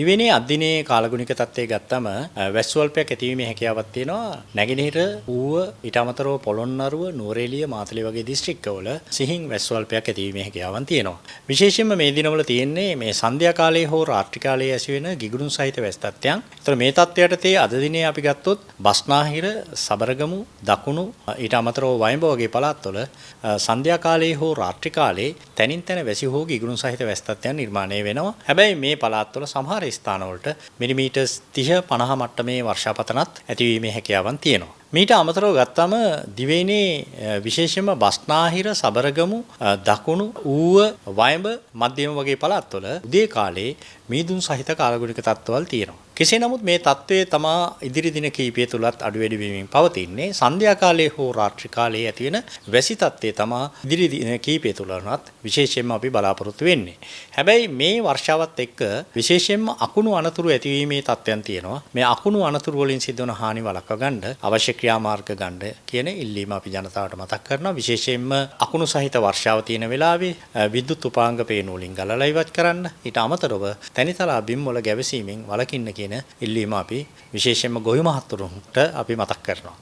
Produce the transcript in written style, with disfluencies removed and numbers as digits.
දිවෙනේ අද්දිනේ කාලගුණික තත්ත්වය ගත්තම වැස්සුවල්පයක් ඇතිවීමේ හැකියාවක් තියෙනවා නැගෙනහිර ඌව ඊට අමතරව පොළොන්නරුව නුවරඑළිය මාතලේ වගේ දිස්ත්‍රික්කවල සිහින් වැස්සුවල්පයක් ඇතිවීමේ හැකියාවක් තියෙනවා විශේෂයෙන්ම මේ දිනවල තියෙන්නේ මේ සන්ධ්‍යා කාලයේ හෝ රාත්‍රී කාලයේ ඇතිවෙන ගිගුරුන් සහිත වැස් තත්ත්වයන්. ඒතර මේ තත්ත්වයට තේ අද දිනේ අපි ගත්තොත් බස්නාහිර සබරගමු දකුණු ඊට අමතරව වයඹ වගේ පළාත්වල සන්ධ්‍යා කාලයේ හෝ රාත්‍රී කාලයේ තනින් තන වැසි හෝ ගිගුරුන් සහිත වැස් තත්ත්වයන් නිර්මාණය වෙනවා. හැබැයි මේ පළාත්වල සමහර ස්ථානවලට මිලිමීටර් 30 50 මට්ටමේ වර්ෂාපතනත් ඇතිවීමේ හැකියාවක් තියෙනවා. මීට අමතරව ගත්තම දිවයිනේ විශේෂයෙන්ම බස්නාහිර සබරගමු දකුණු ඌව වයඹ මධ්‍යම වගේ පළාත්වල උදේ කාලේ මීදුන් සහිත කාලගුණික තත්ත්වවල තියෙනවා. කෙසේ නමුත් මේ තත්ත්වයේ තමා ඉදිරි දින කිහිපය තුලත් අඩු වැඩි වීමෙන් පවතින්නේ සන්ධ්‍යා කාලයේ හෝ රාත්‍රී කාලයේ ඇතිවෙන වැසි තත්ත්වයේ තමා ඉදිරි දින කිහිපය තුලවත් විශේෂයෙන්ම අපි බලාපොරොත්තු වෙන්නේ. හැබැයි මේ වර්ෂාවත් එක්ක විශේෂයෙන්ම අකුණු අනතුරු ඇතිවීමේ තත්ත්වයන් තියෙනවා. මේ අකුණු අනතුරු වලින් සිදුවන හානි වළක්වා ගන්න අවශ්‍ය ක්‍රියාමාර්ග ගන්න කියන ඉල්ලීම අපි ජනතාවට මතක් කරනවා. විශේෂයෙන්ම අකුණු සහිත වර්ෂාව තියෙන වෙලාවේ විද්‍යුත් උපාංග පේන වලින් ගලලා ඉවත් කරන්න. ඊට අමතරව තනිතලා බිම් වල ගැවසීමෙන් වළකින්න කියන ඉල්ලීම අපි විශේෂයෙන්ම ගොවි මහත්තුරුන්ට අපි මතක් කරනවා.